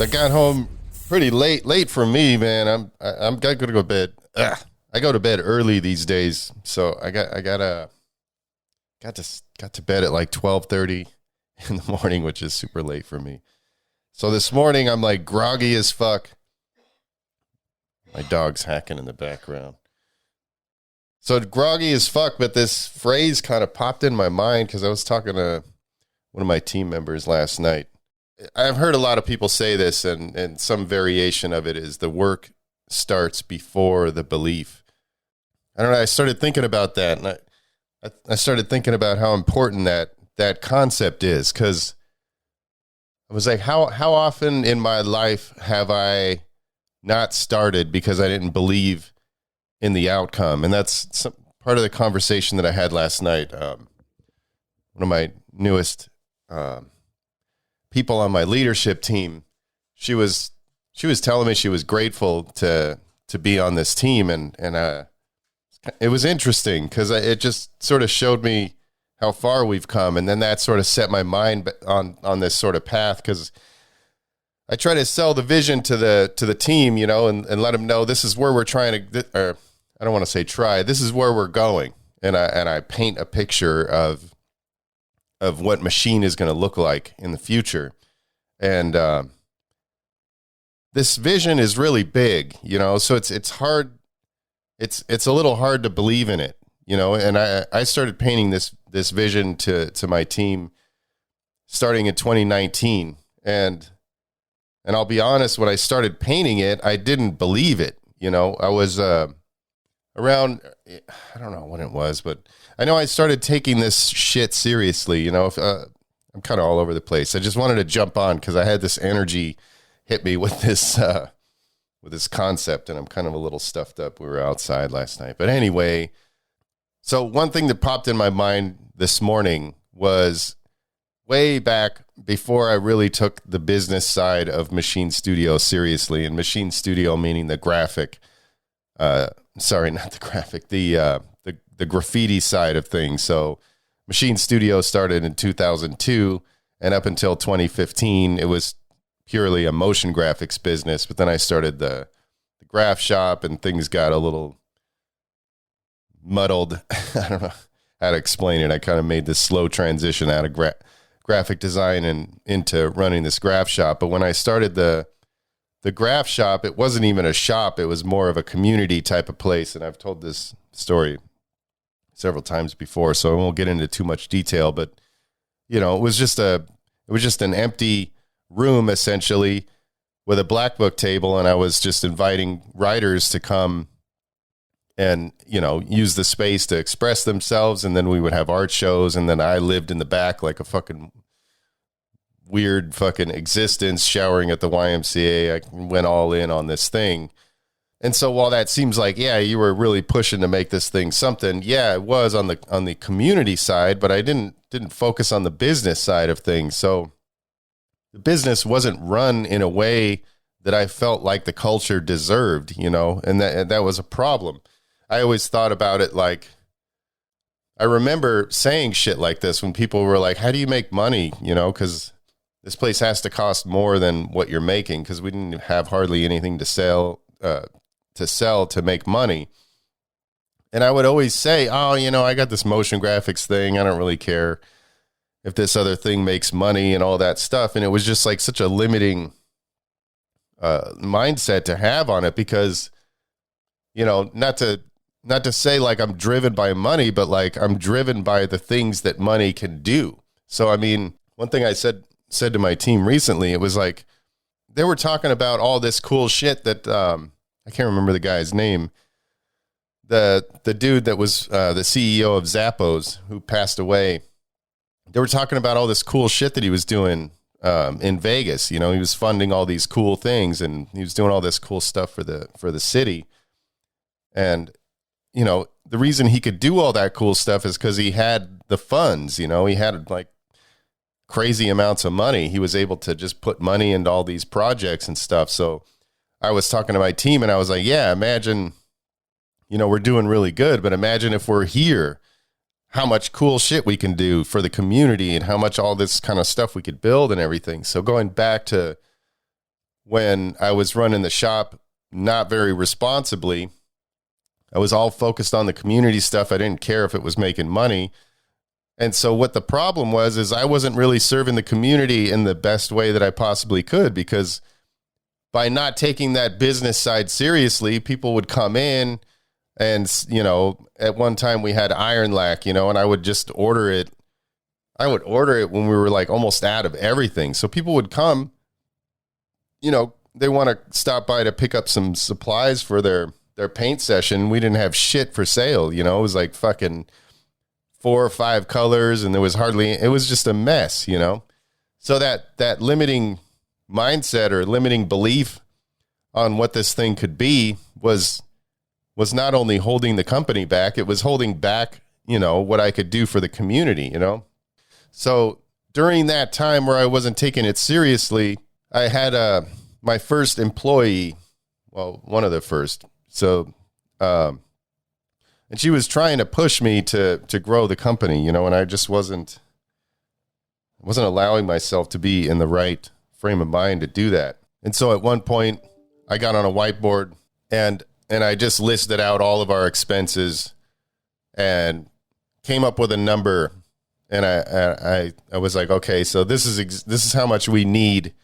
So I got home pretty late for me, man. I'm gonna go to bed. I go to bed early these days, so I got to bed at like 12:30 in the morning, which is super late for me. So this morning I'm like groggy as fuck. My dog's hacking in the background. So groggy as fuck, but this phrase kind of popped in my mind because I was talking to one of my team members last night. I've heard a lot of people say this, and some variation of it is the work starts before the belief. I don't know. I started thinking about that, and I started thinking about how important that concept is, because I was like, how often in my life have I not started because I didn't believe in the outcome? And that's part of the conversation that I had last night. One of my newest people on my leadership team, she was telling me she was grateful to be on this team, and it was interesting because it just sort of showed me how far we've come, and then that sort of set my mind on this sort of path, because I try to sell the vision to the team, you know, and let them know this is where we're trying to, or I don't want to say try, this is where we're going, and I paint a picture of what machine is going to look like in the future. And this vision is really big, you know, so it's hard. It's a little hard to believe in it, you know, and I started painting this vision to my team starting in 2019. And I'll be honest, when I started painting it, I didn't believe it. You know, I was around, I don't know when it was, but I know I started taking this shit seriously. You know, I'm kind of all over the place. I just wanted to jump on because I had this energy hit me with this concept, and I'm kind of a little stuffed up. We were outside last night. But anyway, so one thing that popped in my mind this morning was way back before I really took the business side of Machine Studio seriously, and Machine Studio meaning the graphic, sorry, not the graphic, the graffiti side of things. So Machine Studio started in 2002, and up until 2015, it was purely a motion graphics business. But then I started the graph shop, and things got a little muddled. I don't know how to explain it. I kind of made this slow transition out of graphic design and into running this graph shop. But when I started the graph shop, it wasn't even a shop. It was more of a community type of place. And I've told this story several times before, so I won't get into too much detail, but you know, it was just an empty room essentially with a black book table, and I was just inviting writers to come and, you know, use the space to express themselves, and then we would have art shows, and then I lived in the back like a fucking weird fucking existence, showering at the YMCA. I went all in on this thing. And so while that seems like, yeah, you were really pushing to make this thing something, yeah, it was on the community side, but I didn't focus on the business side of things. So the business wasn't run in a way that I felt like the culture deserved, you know, and that was a problem. I always thought about it like, I remember saying shit like this when people were like, how do you make money? You know, because this place has to cost more than what you're making, because we didn't have hardly anything to sell to make money. And I would always say, oh, you know, I got this motion graphics thing. I don't really care if this other thing makes money and all that stuff. And it was just like such a limiting mindset to have on it, because, you know, not to say like I'm driven by money, but like I'm driven by the things that money can do. So, I mean, one thing I said to my team recently, it was like, they were talking about all this cool shit that, I can't remember the guy's name. The dude that was the CEO of Zappos, who passed away. They were talking about all this cool shit that he was doing in Vegas. You know, he was funding all these cool things, and he was doing all this cool stuff for the city. And, you know, the reason he could do all that cool stuff is because he had the funds. You know, he had like crazy amounts of money. He was able to just put money into all these projects and stuff. So I was talking to my team, and I was like, yeah, imagine, you know, we're doing really good, but imagine if we're here, how much cool shit we can do for the community, and how much all this kind of stuff we could build and everything. So going back to when I was running the shop not very responsibly. I was all focused on the community stuff. I didn't care if it was making money. And so what the problem was is I wasn't really serving the community in the best way that I possibly could, because by not taking that business side seriously, people would come in and, you know, at one time we had iron lac, you know, and I would just order it. I would order it when we were like almost out of everything. So people would come, you know, they want to stop by to pick up some supplies for their paint session. We didn't have shit for sale. You know, it was like fucking 4 or 5 colors, and it was just a mess, you know? So that limiting mindset or limiting belief on what this thing could be was not only holding the company back, it was holding back, you know, what I could do for the community, you know? So during that time where I wasn't taking it seriously, I had my first employee, well, one of the first. So, and she was trying to push me to grow the company, you know, and I just wasn't allowing myself to be in the right frame of mind to do that. And so at one point I got on a whiteboard and I just listed out all of our expenses and came up with a number. And I was like, okay, so this is how much we need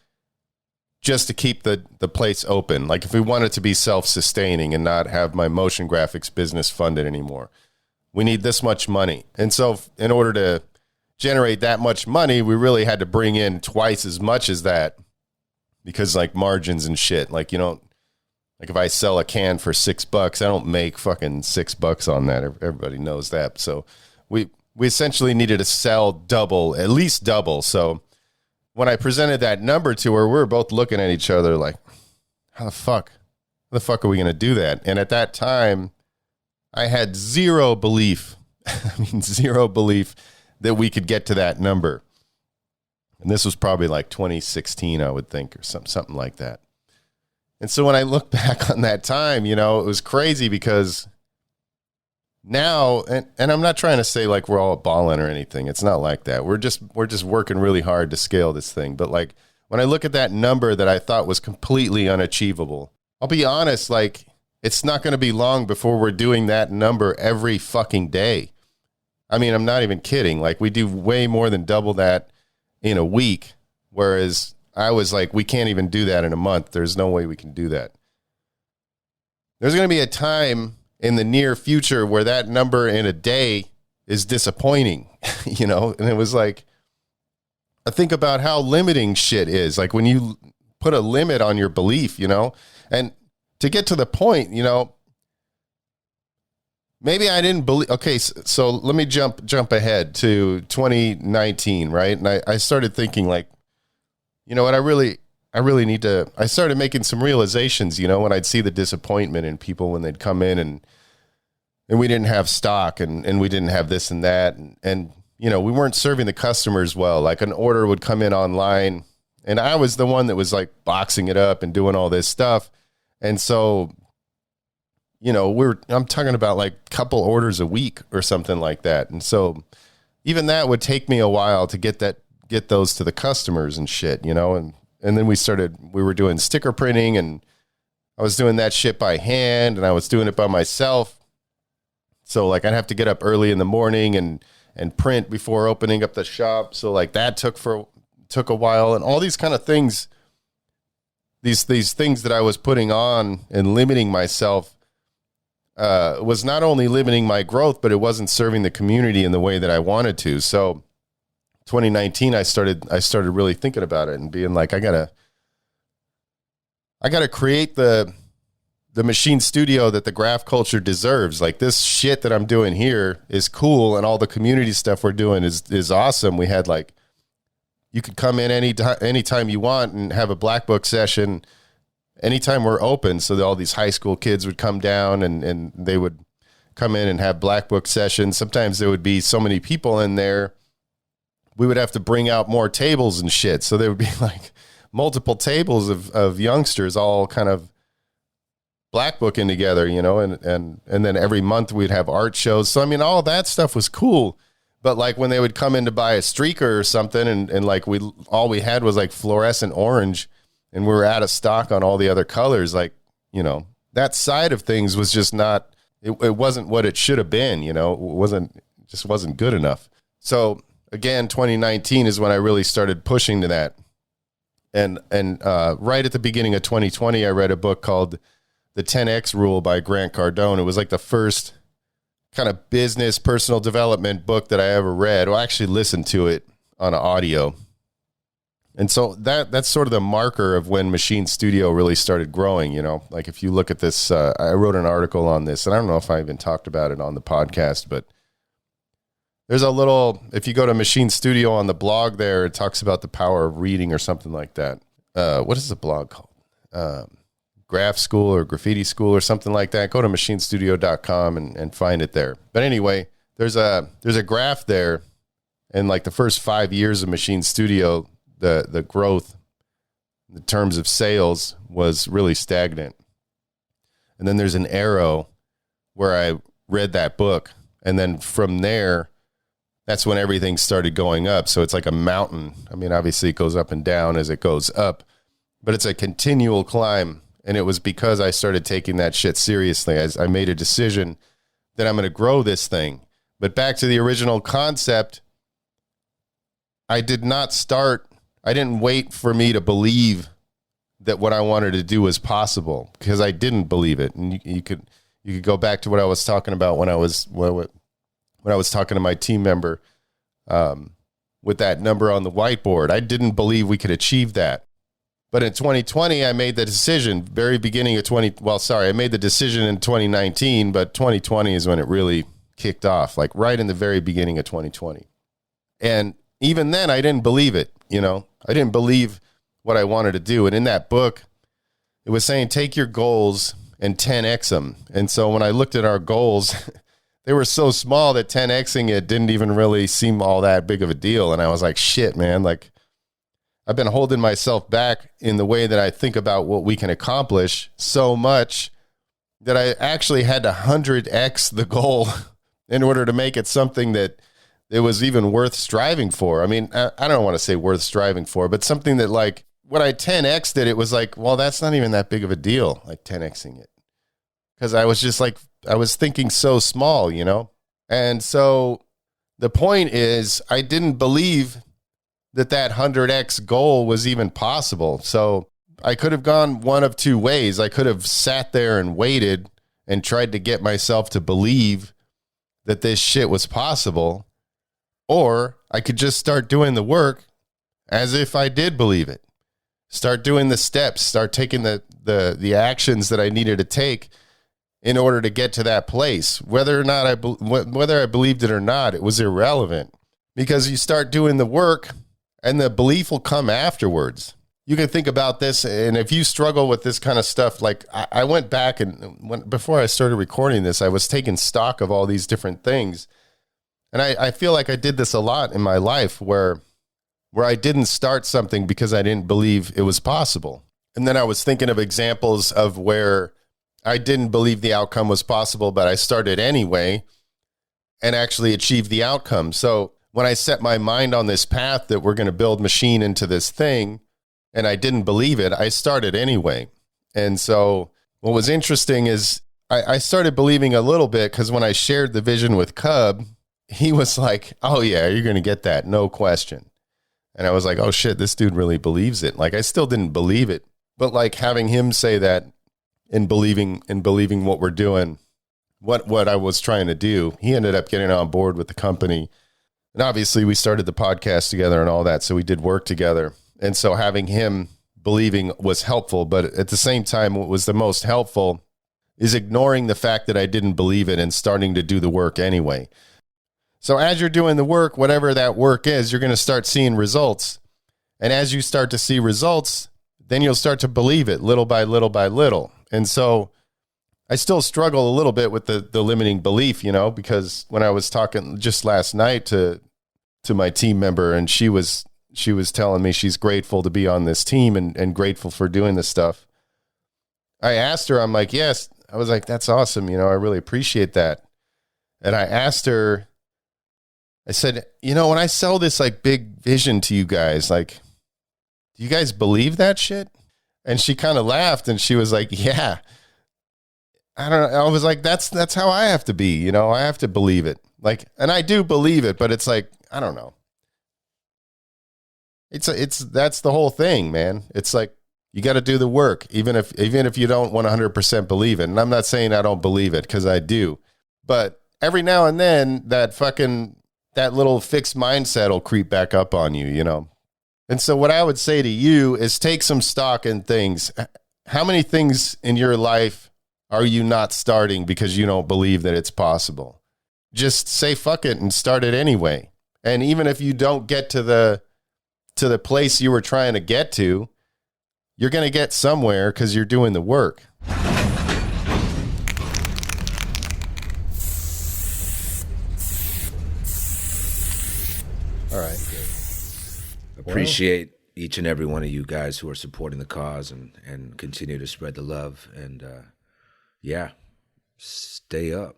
just to keep the place open. Like if we want it to be self-sustaining and not have my motion graphics business funded anymore, we need this much money. And so in order to generate that much money, we really had to bring in twice as much as that, because like margins and shit, like, you know, like if I sell a can for $6, I don't make fucking $6 on that. Everybody knows that. So we essentially needed to sell double, at least double. So when I presented that number to her, we were both looking at each other like, how the fuck are we going to do that? And at that time, I had zero belief that we could get to that number. And this was probably like 2016, I would think, or something like that. And so when I look back on that time, you know, it was crazy because now, and I'm not trying to say like we're all balling or anything. It's not like that. We're just working really hard to scale this thing. But like when I look at that number that I thought was completely unachievable, I'll be honest, like it's not going to be long before we're doing that number every fucking day. I mean, I'm not even kidding. Like we do way more than double that in a week. Whereas I was like, we can't even do that in a month. There's no way we can do that. There's going to be a time in the near future where that number in a day is disappointing, you know? And it was like, I think about how limiting shit is. Like when you put a limit on your belief, you know, and to get to the point, you know, maybe I didn't believe. Okay. So let me jump ahead to 2019. Right. And I started thinking like, you know what, I really need to, I started making some realizations, you know, when I'd see the disappointment in people when they'd come in and we didn't have stock and we didn't have this and that. And, you know, we weren't serving the customers well. Like an order would come in online and I was the one that was like boxing it up and doing all this stuff. And so, you know, I'm talking about like a couple orders a week or something like that. And so even that would take me a while to get those to the customers and shit, you know, and then we were doing sticker printing and I was doing that shit by hand and I was doing it by myself. So like I'd have to get up early in the morning and print before opening up the shop. So like that took a while, and all these kind of things, these things that I was putting on and limiting myself was not only limiting my growth, but it wasn't serving the community in the way that I wanted to. So 2019, I started really thinking about it and being like, I gotta create the machine studio that the graph culture deserves. Like this shit that I'm doing here is cool, and all the community stuff we're doing is awesome. We had like, you could come in anytime you want and have a black book session anytime we're open. So that all these high school kids would come down and they would come in and have black book sessions. Sometimes there would be so many people in there, we would have to bring out more tables and shit. So there would be like multiple tables of youngsters all kind of black booking together, you know, and then every month we'd have art shows. So, I mean, all that stuff was cool. But like when they would come in to buy a streaker or something and like all we had was like fluorescent orange, and we were out of stock on all the other colors. Like, you know, that side of things was just not, it wasn't what it should have been, you know, just wasn't good enough. So again, 2019 is when I really started pushing to that. And right at the beginning of 2020, I read a book called The 10X Rule by Grant Cardone. It was like the first kind of business, personal development book that I ever read. Well, I actually listened to it on audio. And so that's sort of the marker of when Machine Studio really started growing, you know. Like if you look at this, I wrote an article on this, and I don't know if I even talked about it on the podcast, but there's a little, if you go to Machine Studio on the blog there, it talks about the power of reading or something like that. What is the blog called? Graph School or Graffiti School or something like that. Go to machinestudio.com and find it there. But anyway, there's a graph there, and like the first 5 years of Machine Studio, the growth in terms of sales was really stagnant. And then there's an arrow where I read that book, and then from there, that's when everything started going up. So it's like a mountain. I mean, obviously it goes up and down as it goes up, but it's a continual climb. And it was because I started taking that shit seriously. As I made a decision that I'm going to grow this thing. But back to the original concept, I didn't wait for me to believe that what I wanted to do was possible, because I didn't believe it. And you could go back to what I was talking about when I was talking to my team member with that number on the whiteboard. I didn't believe we could achieve that. But in 2020, I made the decision, I made the decision in 2019, but 2020 is when it really kicked off, like right in the very beginning of 2020. And even then, I didn't believe it, you know. I didn't believe what I wanted to do. And in that book, it was saying, take your goals and 10X them. And so when I looked at our goals, they were so small that 10Xing it didn't even really seem all that big of a deal. And I was like, shit, man, like I've been holding myself back in the way that I think about what we can accomplish so much that I actually had to 100X the goal in order to make it something that it was even worth striving for. I mean, I don't want to say worth striving for, but something that, like, when I 10X'd it, it was like, well, that's not even that big of a deal, like 10Xing it. Because I was just like, I was thinking so small, you know? And so the point is, I didn't believe that 100X goal was even possible. So I could have gone one of two ways. I could have sat there and waited and tried to get myself to believe that this shit was possible, or I could just start doing the work as if I did believe it. Start doing the steps, start taking the actions that I needed to take in order to get to that place. Whether I believed it or not, it was irrelevant, because you start doing the work and the belief will come afterwards. You can think about this, and if you struggle with this kind of stuff, like I went back and before I started recording this, I was taking stock of all these different things. And I feel like I did this a lot in my life where I didn't start something because I didn't believe it was possible. And then I was thinking of examples of where I didn't believe the outcome was possible, but I started anyway and actually achieved the outcome. So when I set my mind on this path that we're going to build Machine into this thing, and I didn't believe it, I started anyway. And so what was interesting is I started believing a little bit, because when I shared the vision with Cub, he was like, oh yeah, you're going to get that, no question. And I was like, oh shit, this dude really believes it. Like, I still didn't believe it, but like having him say that and believing what we're doing, what I was trying to do, he ended up getting on board with the company. And obviously we started the podcast together and all that. So we did work together. And so having him believing was helpful. But at the same time, what was the most helpful is ignoring the fact that I didn't believe it and starting to do the work anyway. So as you're doing the work, whatever that work is, you're going to start seeing results. And as you start to see results, then you'll start to believe it little by little by little. And so I still struggle a little bit with the limiting belief, you know, because when I was talking just last night to my team member, and she was telling me she's grateful to be on this team and grateful for doing this stuff. I asked her, I'm like, yes, I was like, that's awesome. You know, I really appreciate that. And I asked her, I said, you know, when I sell this like big vision to you guys, like, do you guys believe that shit? And she kind of laughed and she was like, yeah, I don't know. I was like, that's how I have to be. You know, I have to believe it. Like, and I do believe it, but it's like, I don't know. That's the whole thing, man. It's like, you got to do the work, even if you don't 100% believe it. And I'm not saying I don't believe it, because I do. But every now and then, that little fixed mindset will creep back up on you, you know. And so what I would say to you is take some stock in things. How many things in your life are you not starting because you don't believe that it's possible? Just say fuck it and start it anyway. And even if you don't get to the place you were trying to get to, you're going to get somewhere because you're doing the work. All right. Appreciate each and every one of you guys who are supporting the cause and continue to spread the love. And yeah, stay up.